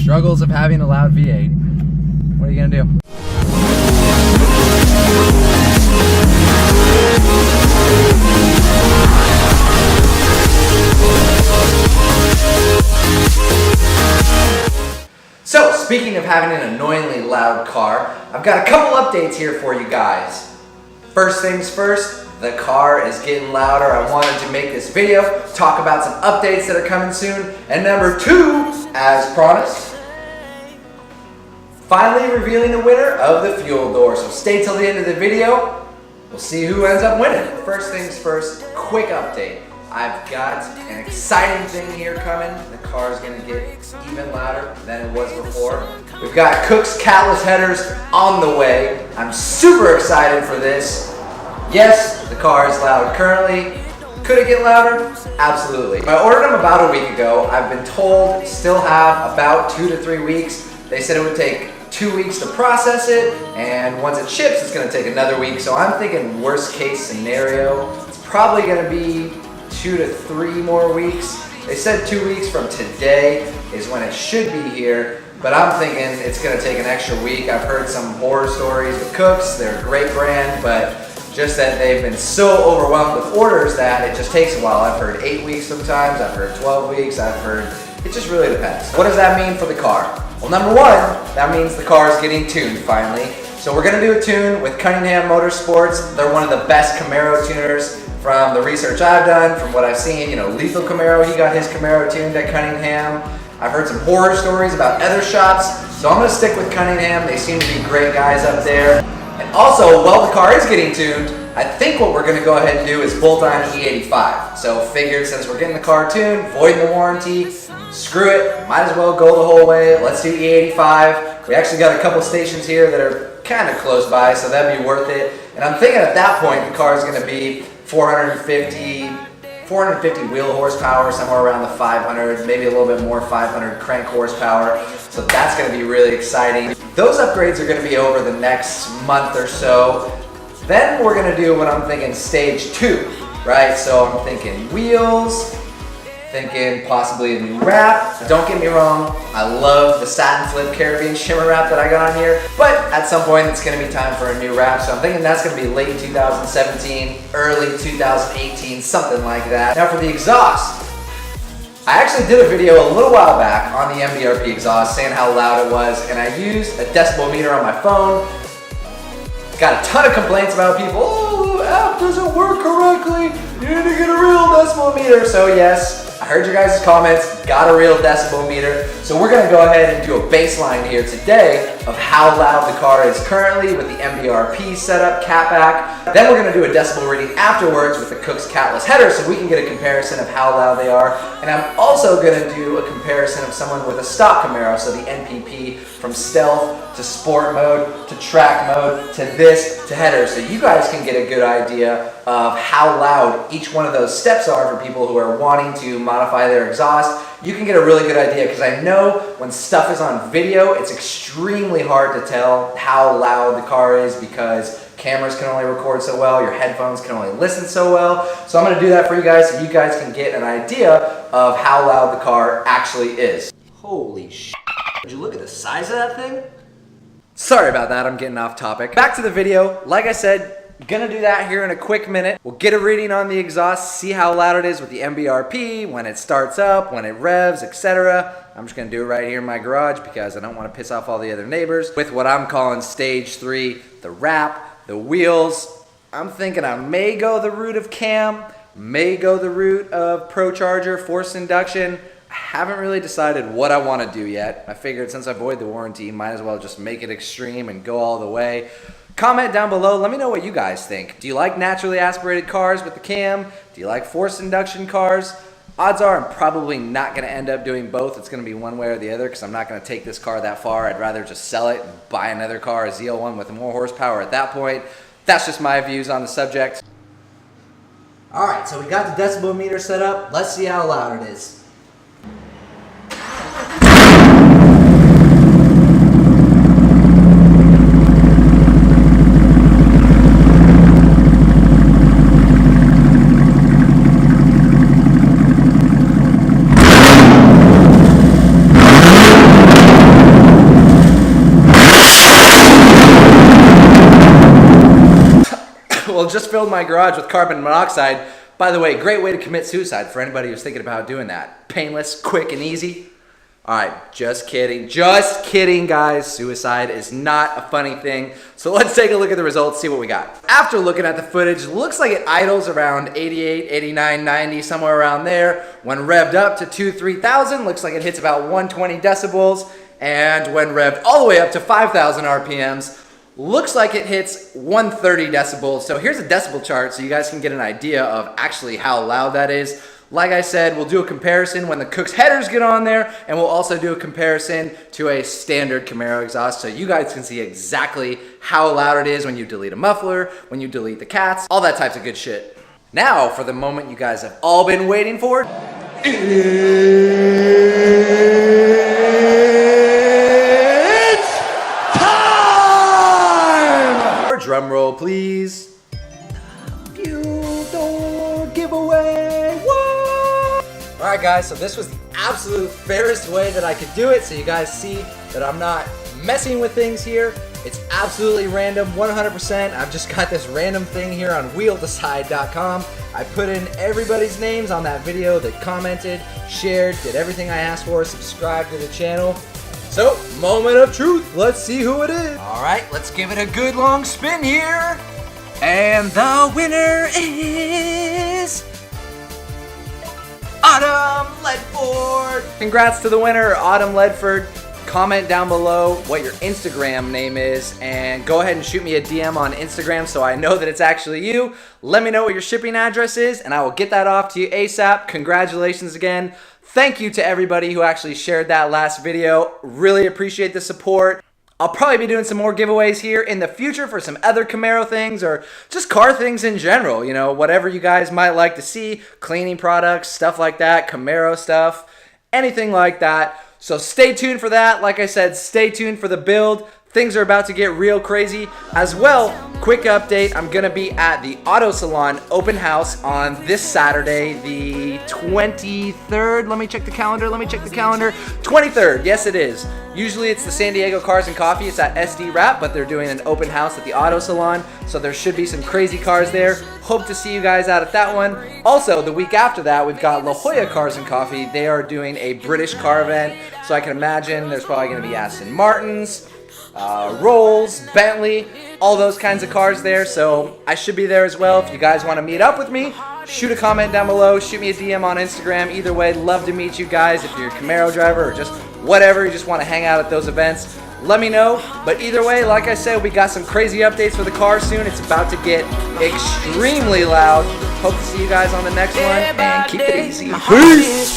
Struggles of having a loud V8. What are you gonna do? So, speaking of having an annoyingly loud car, I've got a couple updates here for you guys. First things first, the car is getting louder. I wanted to make this video, talk about some updates that are coming soon. And number two, as promised, finally revealing the winner of the fuel door. So stay till the end of the video. We'll see who ends up winning. First things first, quick update. I've got an exciting thing here coming. The car is going to get even louder than it was before. We've got Kooks catless headers on the way. I'm super excited for this. Yes, the car is loud currently. Could it get louder? Absolutely. I ordered them about a week ago. I've been told still have about 2 to 3 weeks. They said it would take 2 weeks to process it, and once it ships, it's going to take another week. So I'm thinking worst case scenario, it's probably going to be 2 to 3 more weeks. They said 2 weeks from today is when it should be here, but I'm thinking it's going to take an extra week. I've heard some horror stories with Kooks. They're a great brand, but just that they've been so overwhelmed with orders that it just takes a while. I've heard 8 weeks sometimes, I've heard 12 weeks, I've heard, it just really depends. What does that mean for the car? Well, number one, that means the car is getting tuned finally. So we're gonna do a tune with Cunningham Motorsports. They're one of the best Camaro tuners from the research I've done, from what I've seen. You know, Lethal Camaro, he got his Camaro tuned at Cunningham. I've heard some horror stories about other shops, so I'm gonna stick with Cunningham. They seem to be great guys up there. And also, while the car is getting tuned, I think what we're going to go ahead and do is bolt on E85. So figured since we're getting the car tuned, voiding the warranty, screw it, might as well go the whole way. Let's do E85. We actually got a couple stations here that are kind of close by, so that'd be worth it. And I'm thinking at that point the car is going to be 450 wheel horsepower, somewhere around the 500, maybe a little bit more, 500 crank horsepower. So that's going to be really exciting. Those upgrades are going to be over the next month or so. Then we're going to do what I'm thinking stage 2, right? So I'm thinking wheels, thinking possibly a new wrap. Don't get me wrong, I love the satin flip Caribbean shimmer wrap that I got on here, but at some point it's going to be time for a new wrap. So I'm thinking that's going to be late 2017, early 2018, something like that. Now for the exhaust, I actually did a video a little while back on the MBRP exhaust saying how loud it was, and I used a decibel meter on my phone. Got a ton of complaints about people, oh, the app doesn't work correctly, you need to get a real decibel meter. So yes, I heard your guys' comments, got a real decibel meter. So we're gonna go ahead and do a baseline here today of how loud the car is currently with the MBRP setup, catback. Then we're gonna do a decibel reading afterwards with the Kooks catless header so we can get a comparison of how loud they are. And I'm also gonna do a comparison of someone with a stock Camaro, so the NPP from stealth to sport mode to track mode to this to header, so you guys can get a good idea of how loud each one of those steps are for people who are wanting to modify their exhaust. You can get a really good idea because I know when stuff is on video, it's extremely hard to tell how loud the car is because cameras can only record so well, your headphones can only listen so well. So I'm going to do that for you guys so you guys can get an idea of how loud the car actually is. Holy shit. Did you look at the size of that thing? Sorry about that, I'm getting off topic. Back to the video. Like I said, gonna do that here in a quick minute. We'll get a reading on the exhaust, see how loud it is with the MBRP, when it starts up, when it revs, etc. I'm just gonna do it right here in my garage because I don't want to piss off all the other neighbors. With what I'm calling stage 3, the wrap, the wheels. I'm thinking I may go the route of cam, may go the route of ProCharger, forced induction. I haven't really decided what I want to do yet. I figured since I void the warranty, might as well just make it extreme and go all the way. Comment down below, let me know what you guys think. Do you like naturally aspirated cars with the cam? Do you like forced induction cars? Odds are I'm probably not going to end up doing both. It's going to be one way or the other because I'm not going to take this car that far. I'd rather just sell it and buy another car, a ZL1 with more horsepower at that point. That's just my views on the subject. Alright, so we got the decibel meter set up. Let's see how loud it is. just filled my garage with carbon monoxide. By the way, great way to commit suicide for anybody who's thinking about doing that. Painless, quick, and easy. All right, just kidding. Just kidding, guys. Suicide is not a funny thing. So let's take a look at the results, see what we got. After looking at the footage, looks like it idles around 88, 89, 90, somewhere around there. When revved up to 2,000-3,000, looks like it hits about 120 decibels. And when revved all the way up to 5,000 RPMs, looks like it hits 130 decibels. So here's a decibel chart so you guys can get an idea of actually how loud that is. Like I said, we'll do a comparison when the Kooks headers get on there, and we'll also do a comparison to a standard Camaro exhaust so you guys can see exactly how loud it is when you delete a muffler, when you delete the cats, all that types of good shit. Now for the moment you guys have all been waiting for. It's time! Drum roll, please. Fuel door giveaway. Alright guys, so this was the absolute fairest way that I could do it, so you guys see that I'm not messing with things here. It's absolutely random, 100%. I've just got this random thing here on wheeldecide.com. I put in everybody's names on that video that commented, shared, did everything I asked for, subscribed to the channel. So, moment of truth, let's see who it is. Alright, let's give it a good long spin here. And the winner is Autumn Ledford! Congrats to the winner, Autumn Ledford. Comment down below what your Instagram name is and go ahead and shoot me a DM on Instagram so I know that it's actually you. Let me know what your shipping address is and I will get that off to you ASAP. Congratulations again. Thank you to everybody who actually shared that last video. Really appreciate the support. I'll probably be doing some more giveaways here in the future for some other Camaro things or just car things in general. You know, whatever you guys might like to see, cleaning products, stuff like that, Camaro stuff, anything like that. So stay tuned for that. Like I said, stay tuned for the build. Things are about to get real crazy. As well, quick update, I'm gonna be at the Auto Salon open house on this Saturday, the 23rd. Let me check the calendar, 23rd, yes it is. Usually it's the San Diego Cars and Coffee, it's at SD Wrap, but they're doing an open house at the Auto Salon, so there should be some crazy cars there. Hope to see you guys out at that one. Also, the week after that, we've got La Jolla Cars and Coffee. They are doing a British car event, so I can imagine there's probably gonna be Aston Martins, Rolls, Bentley, all those kinds of cars there, so I should be there as well. If you guys want to meet up with me, shoot a comment down below, shoot me a DM on Instagram. Either way, love to meet you guys. If you're a Camaro driver or just whatever, you just want to hang out at those events, let me know. But either way, like I said, we got some crazy updates for the car soon. It's about to get extremely loud. Hope to see you guys on the next one, and keep it easy. Peace!